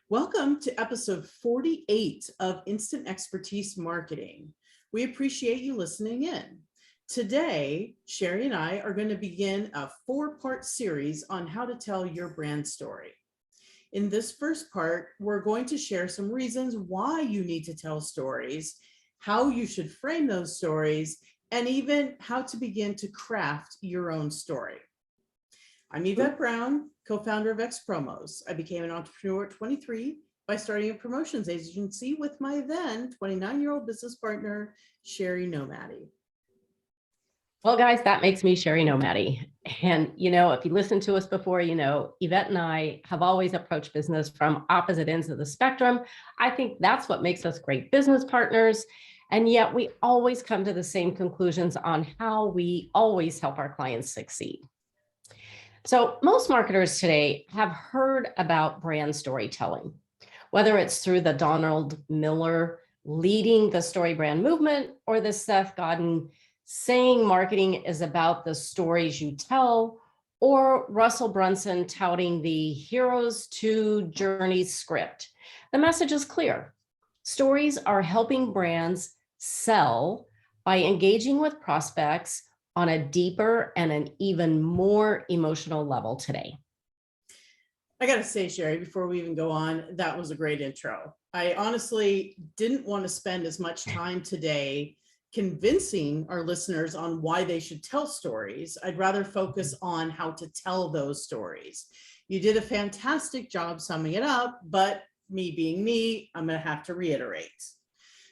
Welcome to episode 48 of Instant Expertise Marketing. We appreciate you listening in. Today, Sherry and I are going to begin a 4-part series on how to tell your brand story. In this first part, we're going to share some reasons why you need to tell stories, how you should frame those stories, and even how to begin to craft your own story. I'm Yvette Brown, co-founder of X Promos. I became an entrepreneur at 23 by starting a promotions agency with my then 29-year-old business partner, Sherry Nomadi. Well, guys, that makes me Sherry Nomadi. And, if you listened to us before, Yvette and I have always approached business from opposite ends of the spectrum. I think that's what makes us great business partners. And yet we always come to the same conclusions on how we always help our clients succeed. So most marketers today have heard about brand storytelling, whether it's through the Donald Miller leading the story brand movement or the Seth Godin saying marketing is about the stories you tell, or Russell Brunson touting the heroes to journeys script. The message is clear. Stories are helping brands sell by engaging with prospects on a deeper and an even more emotional level today. I got to say, Sherry, before we even go on, that was a great intro. I honestly didn't want to spend as much time today convincing our listeners on why they should tell stories. I'd rather focus on how to tell those stories. You did a fantastic job summing it up, but me being me, I'm going to have to reiterate.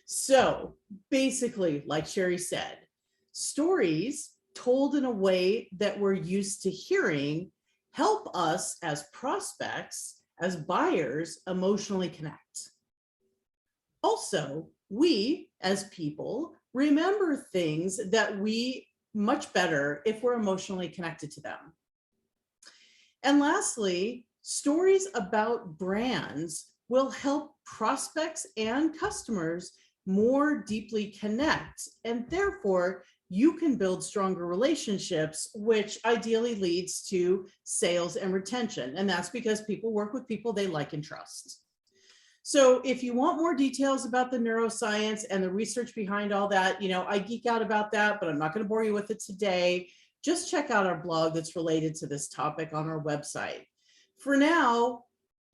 So basically, like Sherry said, stories told in a way that we're used to hearing help us as prospects, as buyers, emotionally connect. Also, we as people remember things that we much better if we're emotionally connected to them. And lastly, stories about brands will help prospects and customers more deeply connect, and therefore you can build stronger relationships, which ideally leads to sales and retention. And that's because people work with people they like and trust. So if you want more details about the neuroscience and the research behind all that, I geek out about that, but I'm not going to bore you with it today. Just check out our blog that's related to this topic on our website. For now,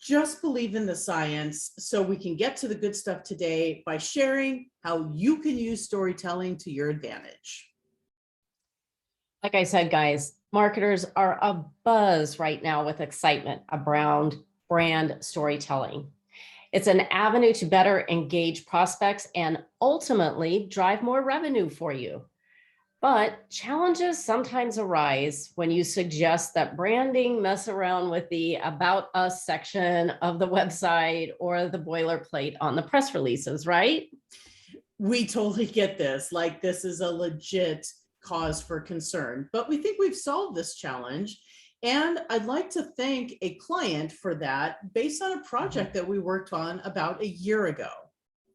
just believe in the science so we can get to the good stuff today by sharing how you can use storytelling to your advantage. Like I said, guys, marketers are abuzz right now with excitement around brand storytelling. It's an avenue to better engage prospects and ultimately drive more revenue for you. But challenges sometimes arise when you suggest that branding mess around with the About Us section of the website or the boilerplate on the press releases, right? We totally get this. Like, this is a legit cause for concern, but we think we've solved this challenge. And I'd like to thank a client for that based on a project that we worked on about a year ago.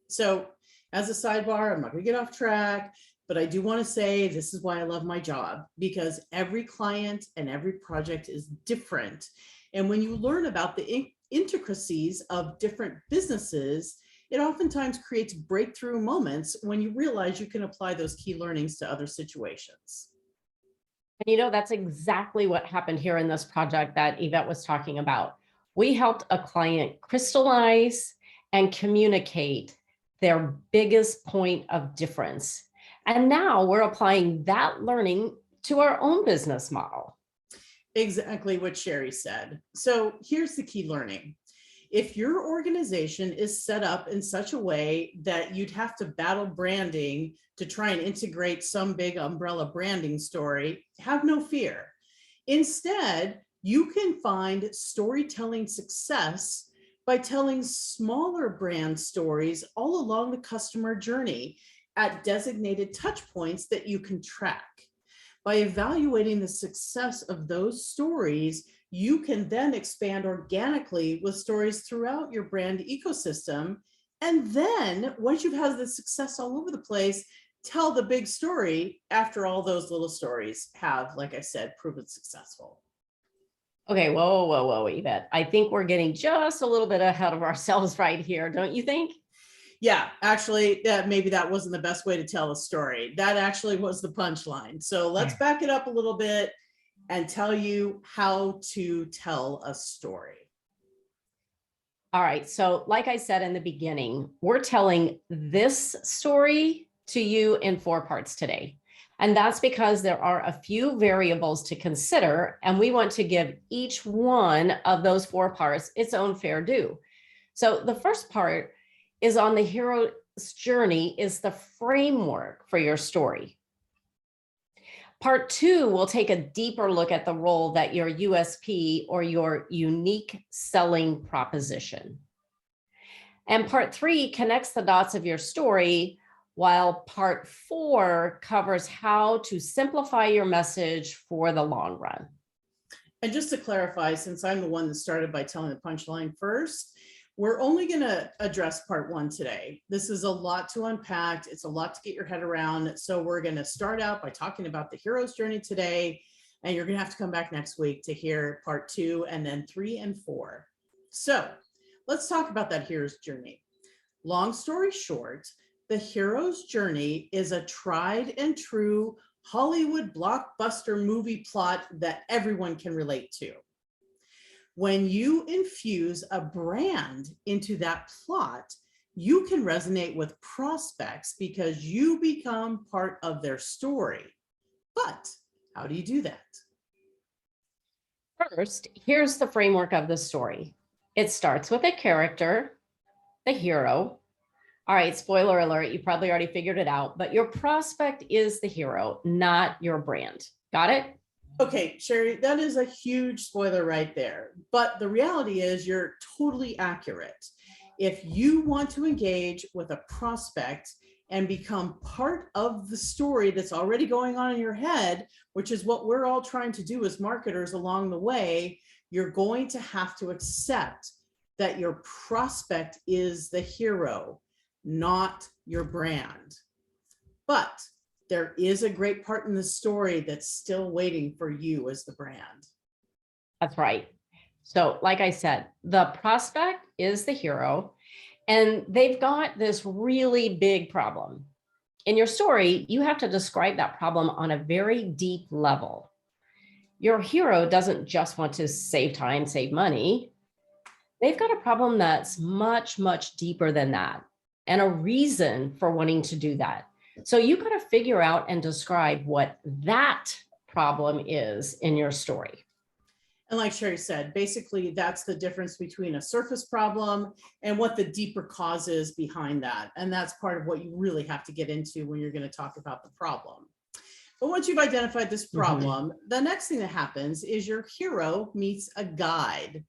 So as a sidebar, I'm not going to get off track, but I do want to say this is why I love my job, because every client and every project is different. And when you learn about the intricacies of different businesses, it oftentimes creates breakthrough moments when you realize you can apply those key learnings to other situations. And that's exactly what happened here in this project that Yvette was talking about. We helped a client crystallize and communicate their biggest point of difference. And now we're applying that learning to our own business model. Exactly what Sherry said. So here's the key learning. If your organization is set up in such a way that you'd have to battle branding to try and integrate some big umbrella branding story, have no fear. Instead, you can find storytelling success by telling smaller brand stories all along the customer journey at designated touch points that you can track. By evaluating the success of those stories, you can then expand organically with stories throughout your brand ecosystem. And then once you've had the success all over the place, tell the big story after all those little stories have, like I said, proven successful. Okay, whoa, Yvette. I think we're getting just a little bit ahead of ourselves right here, don't you think? Yeah, actually, maybe that wasn't the best way to tell a story. That actually was the punchline. So let's back it up a little bit and tell you how to tell a story. All right. So, like I said in the beginning, we're telling this story to you in 4 parts today. And that's because there are a few variables to consider, and we want to give each one of those 4 parts its own fair due. So, the first part is on the hero's journey, is the framework for your story. Part 2 will take a deeper look at the role that your USP or your unique selling proposition. And part 3 connects the dots of your story, while part 4 covers how to simplify your message for the long run. And just to clarify, since I'm the one that started by telling the punchline first, we're only going to address part 1 today. This is a lot to unpack. It's a lot to get your head around. So we're going to start out by talking about the hero's journey today. And you're going to have to come back next week to hear part 2 and then 3 and 4. So let's talk about that hero's journey. Long story short, the hero's journey is a tried and true Hollywood blockbuster movie plot that everyone can relate to. When you infuse a brand into that plot, you can resonate with prospects because you become part of their story. But how do you do that? First, here's the framework of the story. It starts with a character, the hero. All right, spoiler alert, you probably already figured it out, but your prospect is the hero, not your brand. Got it? Okay, Sherry, that is a huge spoiler right there. But the reality is you're totally accurate. If you want to engage with a prospect and become part of the story that's already going on in your head, which is what we're all trying to do as marketers along the way, you're going to have to accept that your prospect is the hero, not your brand. But there is a great part in the story that's still waiting for you as the brand. That's right. So, like I said, the prospect is the hero, and they've got this really big problem. In your story, you have to describe that problem on a very deep level. Your hero doesn't just want to save time, save money. They've got a problem that's much, much deeper than that, and a reason for wanting to do that. So you got to figure out and describe what that problem is in your story. And like Sherry said, basically that's the difference between a surface problem and what the deeper cause is behind that. And that's part of what you really have to get into when you're going to talk about the problem. But once you've identified this problem, the next thing that happens is your hero meets a guide.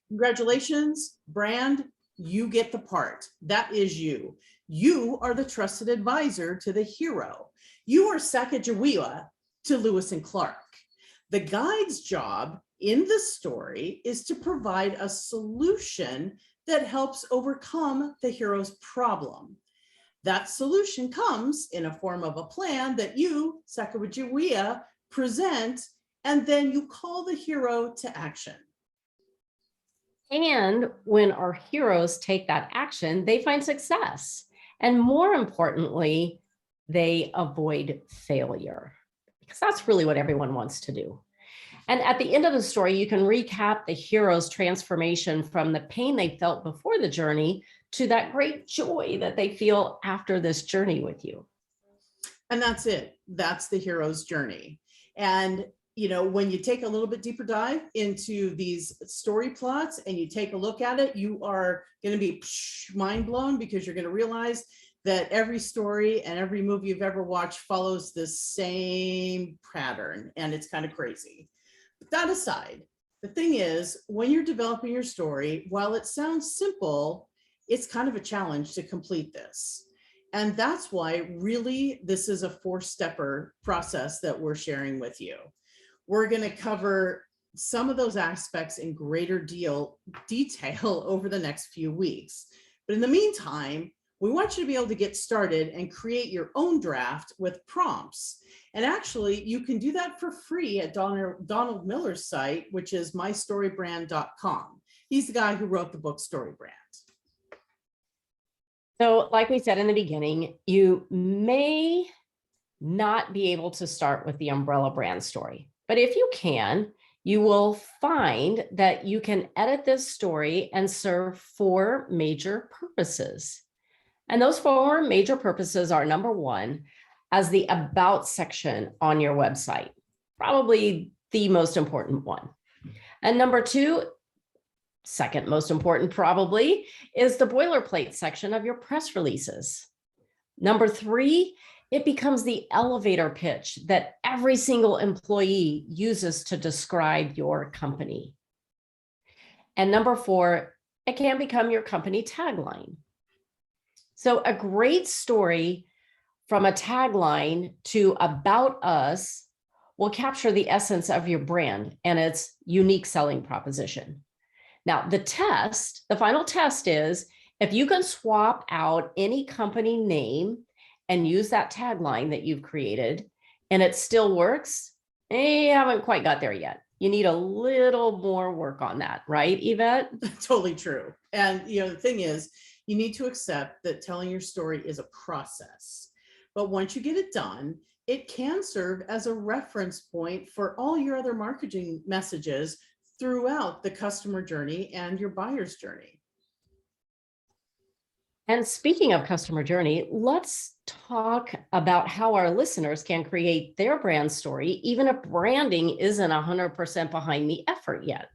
Congratulations, brand, you get the part. That is you. You are the trusted advisor to the hero. You are Sacagawea to Lewis and Clark. The guide's job in the story is to provide a solution that helps overcome the hero's problem. That solution comes in a form of a plan that you, Sacagawea, present, and then you call the hero to action. And when our heroes take that action, they find success. And more importantly, they avoid failure, because that's really what everyone wants to do. And at the end of the story, you can recap the hero's transformation from the pain they felt before the journey to that great joy that they feel after this journey with you. And that's it. That's the hero's journey. And you know, when you take a little bit deeper dive into these story plots and you take a look at it, you are going to be mind blown, because you're going to realize that every story and every movie you've ever watched follows this same pattern, and it's kind of crazy. But that aside, the thing is, when you're developing your story, while it sounds simple, it's kind of a challenge to complete this. And that's why really this is a 4-stepper process that we're sharing with you. We're going to cover some of those aspects in greater detail over the next few weeks. But in the meantime, We want you to be able to get started and create your own draft with prompts. And actually, you can do that for free at Donald Miller's site, which is mystorybrand.com. He's the guy who wrote the book StoryBrand. So like we said in the beginning, you may not be able to start with the umbrella brand story, but if you can, you will find that you can edit this story and serve 4 major purposes. And those 4 major purposes are: number 1, as the about section on your website, probably the most important one. And number 2, second most important probably, is the boilerplate section of your press releases. Number 3, it becomes the elevator pitch that every single employee uses to describe your company. And number 4, it can become your company tagline. So a great story from a tagline to about us will capture the essence of your brand and its unique selling proposition. Now, the final test is if you can swap out any company name and use that tagline that you've created and it still works, you haven't quite got there yet. You need a little more work on that, right, Yvette? Totally true. And the thing is, you need to accept that telling your story is a process. But once you get it done, it can serve as a reference point for all your other marketing messages throughout the customer journey and your buyer's journey. And speaking of customer journey, let's talk about how our listeners can create their brand story, even if branding isn't 100% behind the effort yet.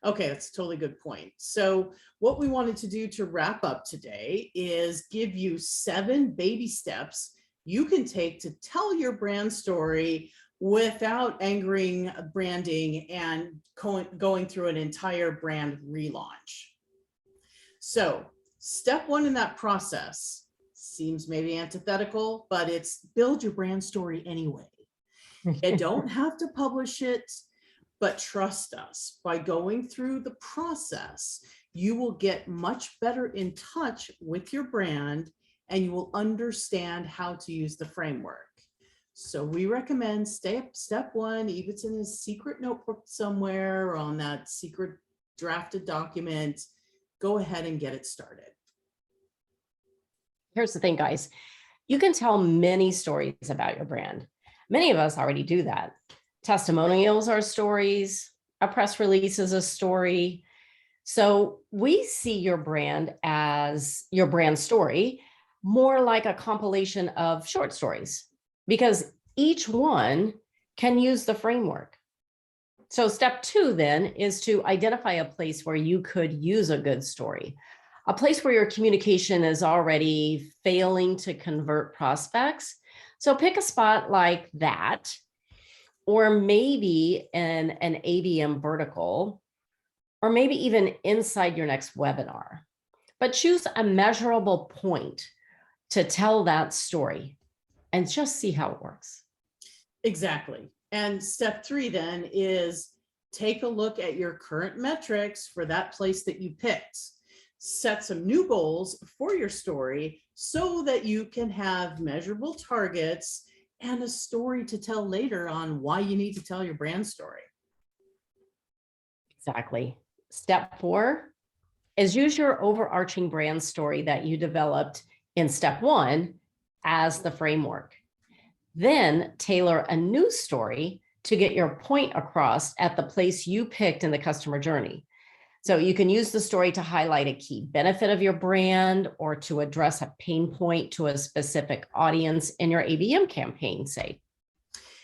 Okay, that's a totally good point. So what we wanted to do to wrap up today is give you 7 baby steps you can take to tell your brand story without angering branding and going through an entire brand relaunch. So step 1 in that process seems maybe antithetical, but it's build your brand story anyway. You don't have to publish it, but trust us, by going through the process, you will get much better in touch with your brand and you will understand how to use the framework. So we recommend step 1, even it's in a secret notebook somewhere or on that secret drafted document, go ahead and get it started. Here's the thing, guys. You can tell many stories about your brand. Many of us already do that. Testimonials are stories. A press release is a story. So we see your brand as your brand story more like a compilation of short stories, because each one can use the framework. So step 2 then is to identify a place where you could use a good story, a place where your communication is already failing to convert prospects. So pick a spot like that, or maybe in an ABM vertical, or maybe even inside your next webinar. But choose a measurable point to tell that story and just see how it works. Exactly. And step 3 then is take a look at your current metrics for that place that you picked. Set some new goals for your story so that you can have measurable targets and a story to tell later on why you need to tell your brand story. Exactly. Step 4 is use your overarching brand story that you developed in step 1 as the framework. Then tailor a new story to get your point across at the place you picked in the customer journey. So you can use the story to highlight a key benefit of your brand or to address a pain point to a specific audience in your ABM campaign, say.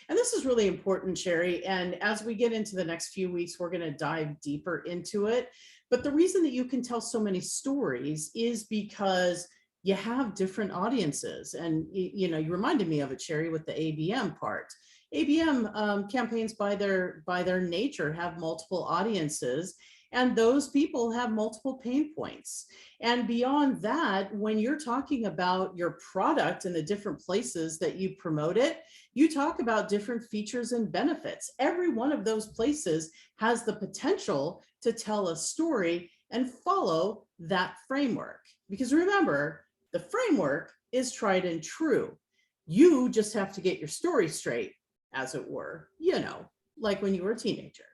And this is really important, Sherry. And as we get into the next few weeks, we're going to dive deeper into it. But the reason that you can tell so many stories is because you have different audiences. And, you reminded me of it, Sherry, with the ABM part. ABM campaigns by their nature have multiple audiences. And those people have multiple pain points. And beyond that, when you're talking about your product and the different places that you promote it, you talk about different features and benefits. Every one of those places has the potential to tell a story and follow that framework. Because remember, The framework is tried and true. You just have to get your story straight, as it were, like when you were a teenager.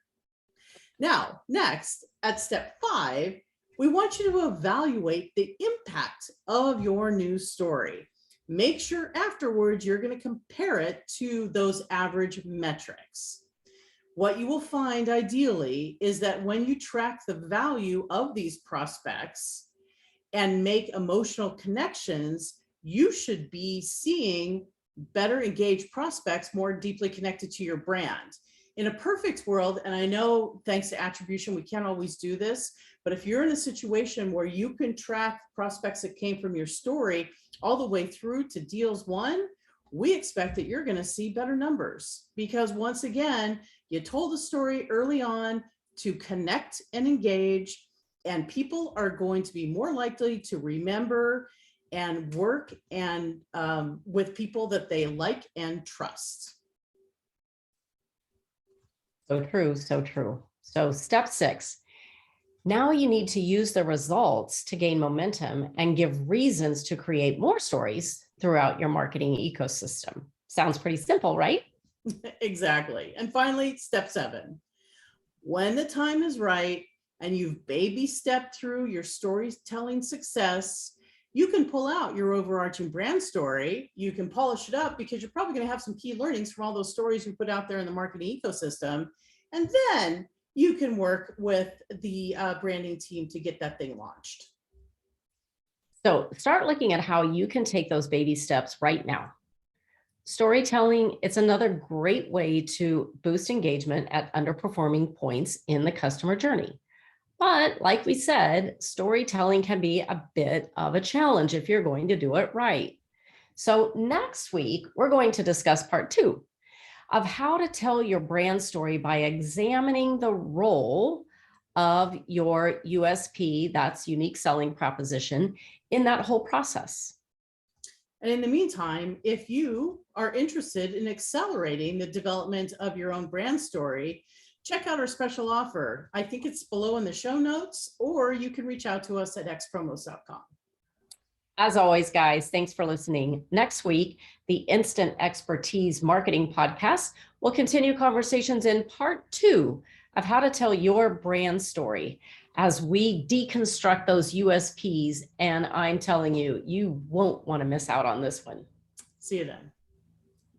Now, next, at step 5, we want you to evaluate the impact of your news story. Make sure afterwards you're going to compare it to those average metrics. What you will find ideally is that when you track the value of these prospects and make emotional connections, you should be seeing better engaged prospects more deeply connected to your brand. In a perfect world, and I know thanks to attribution, we can't always do this, but if you're in a situation where you can track prospects that came from your story all the way through to deals won, we expect that you're going to see better numbers, because once again, you told the story early on to connect and engage, and people are going to be more likely to remember and work and with people that they like and trust. So true, so true. So step 6, now you need to use the results to gain momentum and give reasons to create more stories throughout your marketing ecosystem. Sounds pretty simple, right? Exactly. And finally, step 7, when the time is right and you've baby stepped through your storytelling success, you can pull out your overarching brand story. You can polish it up because you're probably going to have some key learnings from all those stories you put out there in the marketing ecosystem. And then you can work with the branding team to get that thing launched. So start looking at how you can take those baby steps right now. Storytelling, it's another great way to boost engagement at underperforming points in the customer journey. But like we said, storytelling can be a bit of a challenge if you're going to do it right. So next week, we're going to discuss part 2 of how to tell your brand story by examining the role of your USP, that's unique selling proposition, in that whole process. And in the meantime, if you are interested in accelerating the development of your own brand story, check out our special offer. I think it's below in the show notes, or you can reach out to us at xpromos.com. As always, guys, thanks for listening. Next week, the Instant Expertise Marketing Podcast will continue conversations in part 2 of how to tell your brand story as we deconstruct those USPs. And I'm telling you, you won't want to miss out on this one. See you then.